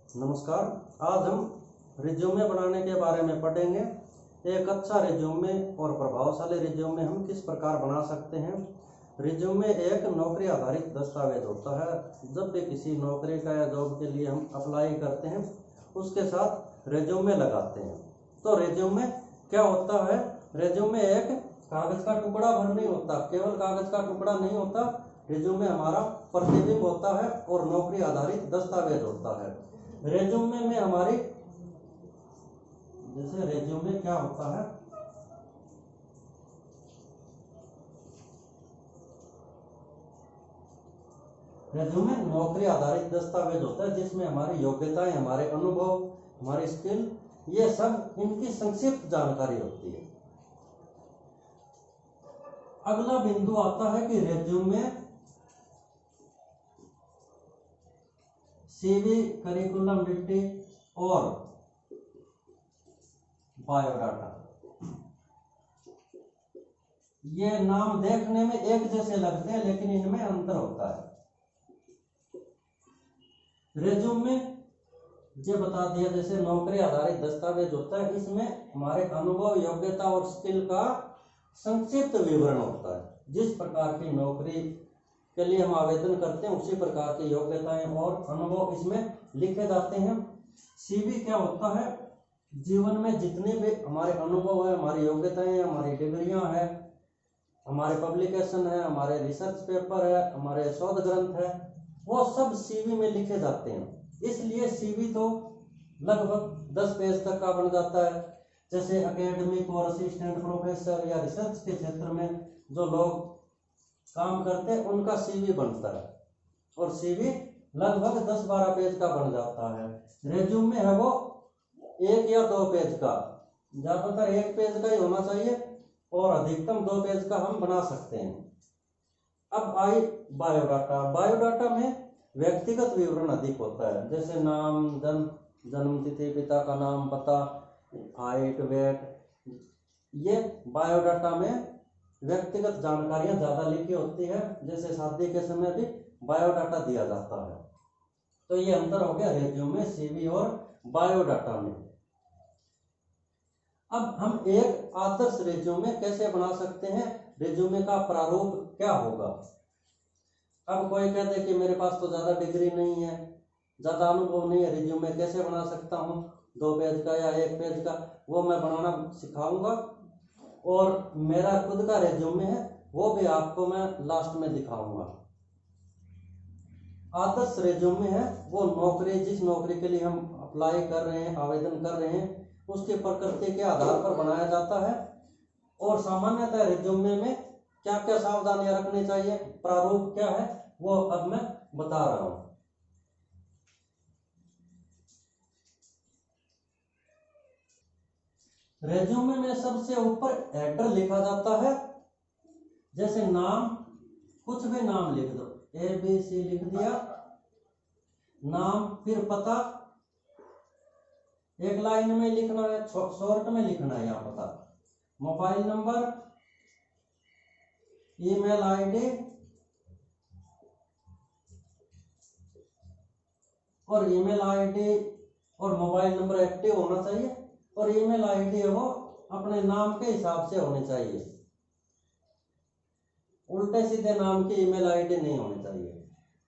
नमस्कार। आज हम रिज्यूमे बनाने के बारे में पढ़ेंगे। एक अच्छा रिज्यूमे और प्रभावशाली रिज्यूमे हम किस प्रकार बना सकते हैं। रिज्यूमे एक नौकरी आधारित दस्तावेज होता है। जब भी किसी नौकरी का या जॉब के लिए हम अप्लाई करते हैं उसके साथ रिज्यूमे लगाते हैं। तो रिज्यूमे क्या होता है? रिज्यूमे एक कागज का टुकड़ा भर नहीं होता, केवल कागज का टुकड़ा नहीं होता। रिज्यूमे हमारा प्रतिबिंब होता है और नौकरी आधारित दस्तावेज होता है। रिज्यूमे में हमारी जैसे रिज्यूमे क्या होता है, रिज्यूमे नौकरी आधारित दस्तावेज होता है जिसमें हमारी योग्यताएं, हमारे अनुभव, हमारी स्किल, ये सब इनकी संक्षिप्त जानकारी होती है। अगला बिंदु आता है कि रिज्यूमे सीवी, करिकुलम विटे और बायोडाटा, ये नाम देखने में एक जैसे लगते हैं लेकिन इनमें अंतर होता है। रिज्यूमे ये बता दिया जैसे नौकरी आधारित दस्तावेज होता है, इसमें हमारे अनुभव, योग्यता और स्किल का संक्षिप्त विवरण होता है। जिस प्रकार की नौकरी के लिए हम आवेदन करते हैं उसी प्रकार की योग्यताएं और अनुभव इसमें लिखे जाते हैं। सीवी क्या होता है? जीवन में जितने भी हमारे अनुभव है, हमारी योग्यताएं हैं, हमारी डिग्रियां हैं, हमारे पब्लिकेशन है, हमारे रिसर्च पेपर है, हमारे शोध ग्रंथ है, वो सब सीवी में लिखे जाते हैं। इसलिए सीवी तो लगभग 10 पेज तक का बन जाता है। जैसे एकेडमिक और असिस्टेंट प्रोफेसर या रिसर्च के क्षेत्र में जो लोग काम करते हैं उनका सीवी बनता है और सीवी लगभग 10-12 पेज का बन जाता है। रिज्यूमे है वो 1 या 2 पेज का, ज्यादातर 1 पेज का ही होना चाहिए और अधिकतम 2 पेज का हम बना सकते हैं। अब आई बायोडाटा। बायोडाटा में व्यक्तिगत विवरण अधिक होता है, जैसे नाम, जन्म तिथि, पिता का नाम, पता, हाइट, वेट। ये बायोडाटा में व्यक्तिगत जानकारियां ज्यादा लिखी होती है। जैसे शादी के समय भी बायोडाटा दिया जाता है। तो ये अंतर हो गया रिज्यूमे, सीवी और बायोडाटा में। अब हम एक आदर्श रिज्यूमे कैसे बना सकते हैं? रिज्यूमे का प्रारूप क्या होगा? अब कोई कहते कि मेरे पास तो ज्यादा डिग्री नहीं है, ज्यादा अनुभव नहीं है, रिज्यूमे कैसे बना सकता हूँ 2 पेज का या 1 पेज का? वो मैं बनाना सिखाऊंगा और मेरा खुद का रिज्यूमे है वो भी आपको मैं लास्ट में दिखाऊंगा। आदर्श रिज्यूमे है वो नौकरी, जिस नौकरी के लिए हम अप्लाई कर रहे हैं, आवेदन कर रहे हैं, उसकी प्रकृति के आधार पर बनाया जाता है। और सामान्यतः रिज्यूमे में क्या क्या सावधानियां रखनी चाहिए, प्रारूप क्या है, वो अब मैं बता रहा हूं। रिज्यूमे में सबसे ऊपर हेडर लिखा जाता है। जैसे नाम, कुछ भी नाम लिख दो, ABC लिख दिया, नाम, फिर पता, एक लाइन में लिखना है, शॉर्ट में लिखना है यहाँ पता, मोबाइल नंबर, ईमेल आईडी और ईमेल आईडी और मोबाइल नंबर एक्टिव होना चाहिए और ईमेल आईडी है वो अपने नाम के हिसाब से होनी चाहिए, उल्टे सीधे नाम की ईमेल आईडी नहीं होनी चाहिए।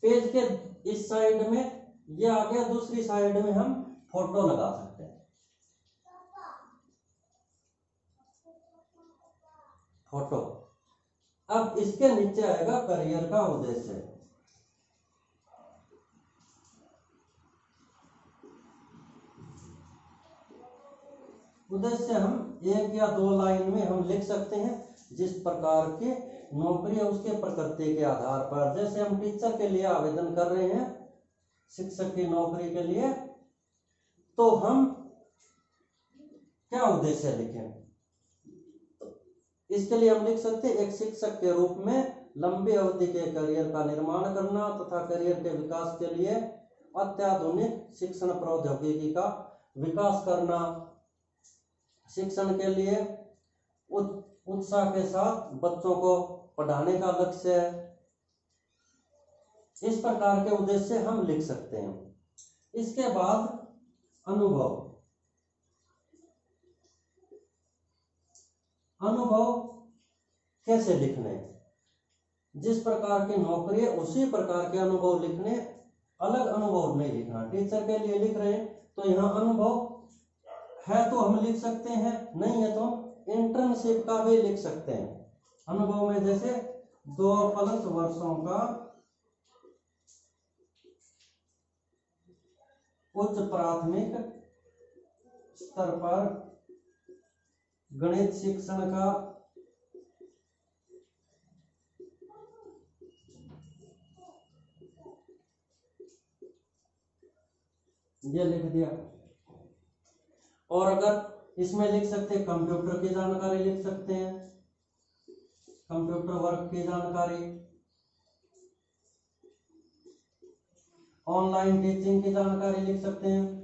पेज के इस साइड में ये आ गया, दूसरी साइड में हम फोटो लगा सकते हैं। फोटो। अब इसके नीचे आएगा करियर का उद्देश्य। उद्देश्य हम 1 या 2 लाइन में हम लिख सकते हैं, जिस प्रकार की नौकरी है उसके प्रकृति के आधार पर। जैसे हम टीचर के लिए आवेदन कर रहे हैं, शिक्षक की नौकरी के लिए, तो हम क्या उद्देश्य लिखें? इसके लिए हम लिख सकते हैं एक शिक्षक के रूप में लंबी अवधि के करियर का निर्माण करना तथा करियर के विकास के लिए अत्याधुनिक शिक्षण प्रौद्योगिकी का विकास करना, शिक्षण के लिए उत्साह के साथ बच्चों को पढ़ाने का लक्ष्य है। इस प्रकार के उद्देश्य हम लिख सकते हैं। इसके बाद अनुभव। अनुभव कैसे लिखने, जिस प्रकार की नौकरी है उसी प्रकार के अनुभव लिखने, अलग अनुभव नहीं लिखना। टीचर के लिए लिख रहे हैं तो यहाँ अनुभव है तो हम लिख सकते हैं, नहीं है तो हम इंटर्नशिप का भी लिख सकते हैं। अनुभव में जैसे 2+ वर्षों का उच्च प्राथमिक स्तर पर गणित शिक्षण का ये लिख दिया। और अगर इसमें लिख सकते हैं कंप्यूटर की जानकारी लिख सकते हैं, कंप्यूटर वर्क की जानकारी, ऑनलाइन टीचिंग की जानकारी लिख सकते हैं,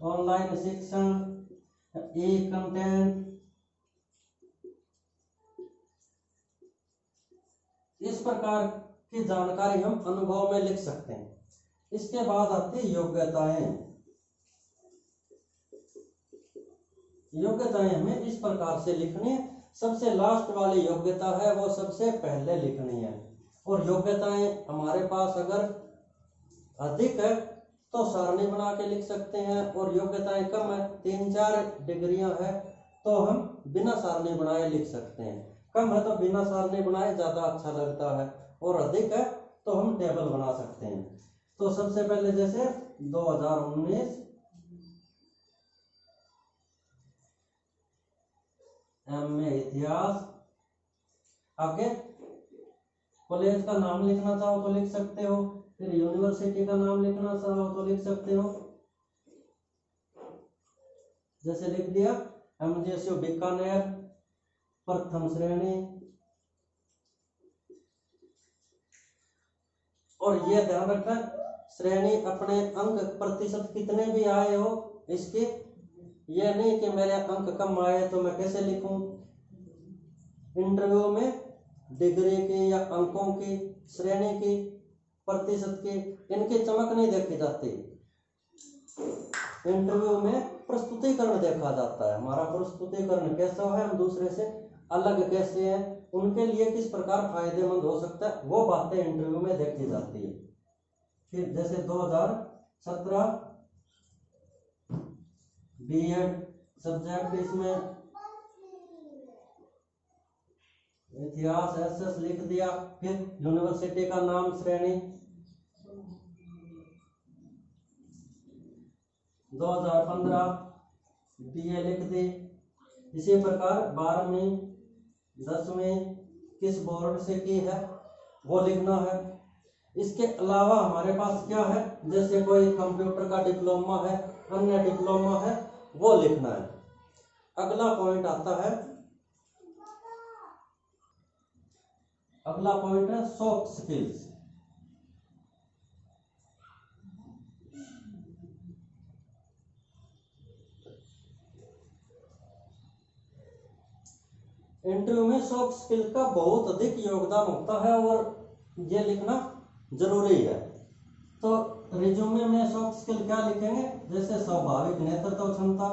ऑनलाइन शिक्षण, ई कंटेंट। इस प्रकार की जानकारी हम अनुभव में लिख सकते हैं। इसके बाद आती है योग्यताएं। योग्यताएं हमें इस प्रकार से लिखनी है, सबसे लास्ट वाली योग्यता है वो सबसे पहले लिखनी है। और योग्यताएं हमारे पास अगर अधिक है तो सारणी बना के लिख सकते हैं, और योग्यताएं कम है, 3-4 डिग्रियां है तो हम बिना सारणी बनाए लिख सकते हैं। कम है तो बिना सारणी बनाए ज्यादा अच्छा लगता है, और अधिक है तो हम टेबल बना सकते हैं। तो सबसे पहले जैसे 2019 MA इतिहास। आगे कॉलेज का नाम लिखना चाहो तो लिख सकते हो, फिर यूनिवर्सिटी का नाम लिखना चाहो तो लिख सकते हो। जैसे लिख दिया MGSU बीकानेर प्रथम श्रेणी। और ये ध्यान रखना श्रेणी अपने अंक प्रतिशत कितने भी आए हो इसके, ये नहीं कि मेरे अंक कम आए तो मैं कैसे लिखूं। इंटरव्यू में डिग्री की या अंकों की, श्रेणी की, प्रतिशत की, इनकी चमक नहीं देखी जाती। इंटरव्यू में प्रस्तुतिकरण देखा जाता है, हमारा प्रस्तुतिकरण कैसा है, हम दूसरे से अलग कैसे हैं, उनके लिए किस प्रकार फायदेमंद हो सकता है, वो बातें इंटरव्यू में देखी जाती है। फिर जैसे 2017 B.Ed सब्जेक्ट, इसमें इतिहास SS लिख दिया। फिर यूनिवर्सिटी का नाम, श्रेणी 2015 BA लिख दी। इसी प्रकार 12वीं 10वीं किस बोर्ड से की है वो लिखना है। इसके अलावा हमारे पास क्या है, जैसे कोई कंप्यूटर का डिप्लोमा है, अन्य डिप्लोमा है, वो लिखना है। अगला पॉइंट आता है, अगला पॉइंट है सॉफ्ट स्किल्स। इंटरव्यू में सॉफ्ट स्किल का बहुत अधिक योगदान होता है और ये लिखना जरूरी है। तो रिज्यूमे में सॉफ्ट स्किल क्या लिखेंगे, जैसे स्वाभाविक नेतृत्व क्षमता,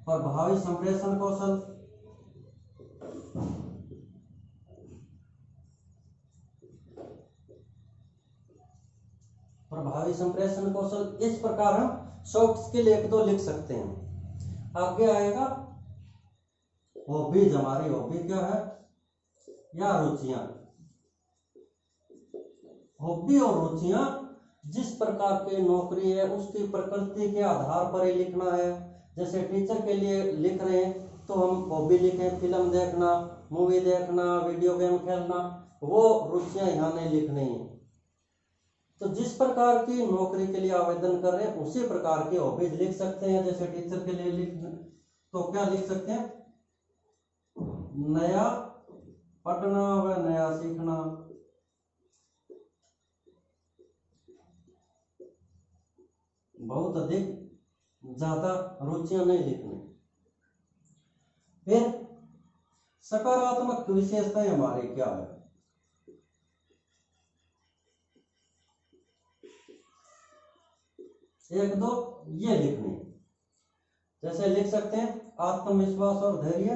प्रभावी संप्रेषण कौशल, प्रभावी संप्रेषण कौशल। इस प्रकार हम सॉफ्ट स्किल 1-2 लिख सकते हैं। आगे आएगा हॉबीज। हमारी हॉबी क्या है या रुचियां। हॉबी और रुचियां जिस प्रकार की नौकरी है उसकी प्रकृति के आधार पर ही लिखना है। जैसे टीचर के लिए लिख रहे हैं तो हम हॉबी लिखें, फिल्म देखना, मूवी देखना, वीडियो गेम खेलना, वो रुचियां यहाँ नहीं लिखनी है। तो जिस प्रकार की नौकरी के लिए आवेदन कर रहे हैं उसी प्रकार की हॉबीज लिख सकते हैं। जैसे टीचर के लिए लिख तो क्या लिख सकते हैं, नया पढ़ना व नया सीखना, बहुत अधिक ज्यादा रुचियां नहीं लिखनी। फिर सकारात्मक विशेषताएं हमारी क्या है? एक दो ये लिखनी, जैसे लिख सकते हैं आत्मविश्वास और धैर्य,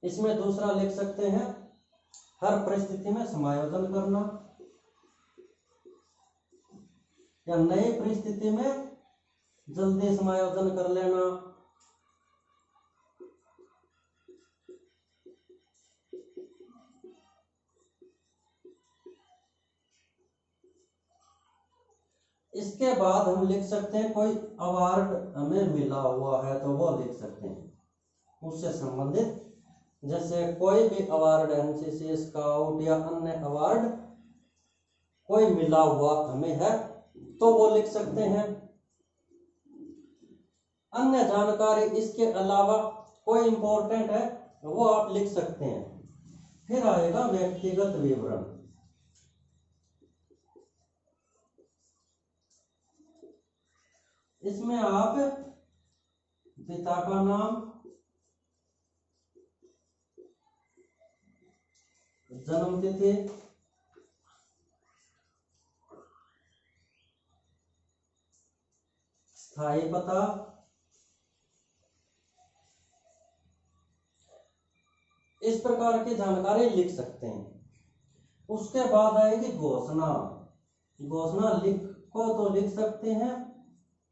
इसमें दूसरा लिख सकते हैं हर परिस्थिति में समायोजन करना, या नई परिस्थिति में जल्दी समायोजन कर लेना। इसके बाद हम लिख सकते हैं कोई अवार्ड हमें मिला हुआ है तो वो लिख सकते हैं उससे संबंधित, जैसे कोई भी अवार्ड एनसीसी, स्काउट या अन्य अवार्ड कोई मिला हुआ हमें है तो वो लिख सकते हैं। अन्य जानकारी इसके अलावा कोई इंपॉर्टेंट है वो आप लिख सकते हैं। फिर आएगा व्यक्तिगत विवरण। इसमें आप पिता का नाम, जन्म तिथि, स्थायी पता, इस प्रकार की जानकारी लिख सकते हैं। उसके बाद आएगी घोषणा। घोषणा लिखो तो लिख सकते हैं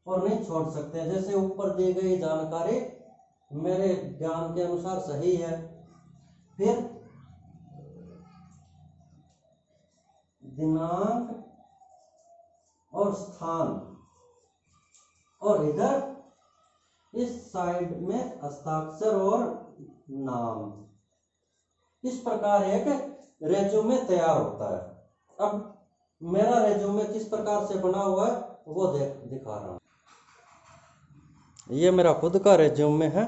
और नहीं छोड़ सकते हैं। जैसे ऊपर दी गई जानकारी मेरे ज्ञान के अनुसार सही है। फिर दिनांक और स्थान, और इधर इस साइड में हस्ताक्षर और नाम। इस प्रकार एक रेज्यूमे तैयार होता है। अब मेरा रेज्यूमे किस प्रकार से बना हुआ है वो दिखा रहा हूँ। ये मेरा खुद का रेज्यूमे है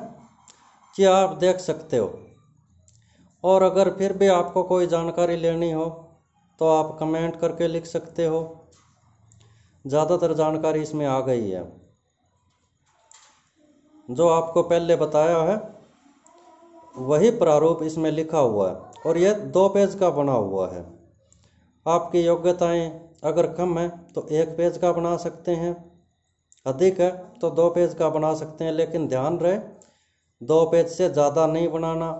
कि आप देख सकते हो। और अगर फिर भी आपको कोई जानकारी लेनी हो तो आप कमेंट करके लिख सकते हो। ज़्यादातर जानकारी इसमें आ गई है। जो आपको पहले बताया है वही प्रारूप इसमें लिखा हुआ है, और यह 2 पेज का बना हुआ है। आपकी योग्यताएं अगर कम है तो 1 पेज का बना सकते हैं, अधिक है तो 2 पेज का बना सकते हैं, लेकिन ध्यान रहे 2 पेज से ज़्यादा नहीं बनाना।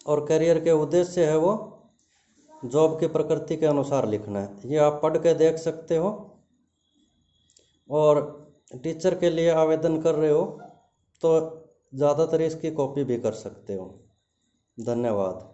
और करियर के उद्देश्य है वो जॉब की प्रकृति के अनुसार लिखना है। ये आप पढ़ के देख सकते हो। और टीचर के लिए आवेदन कर रहे हो तो ज़्यादातर इसकी कॉपी भी कर सकते हो। धन्यवाद।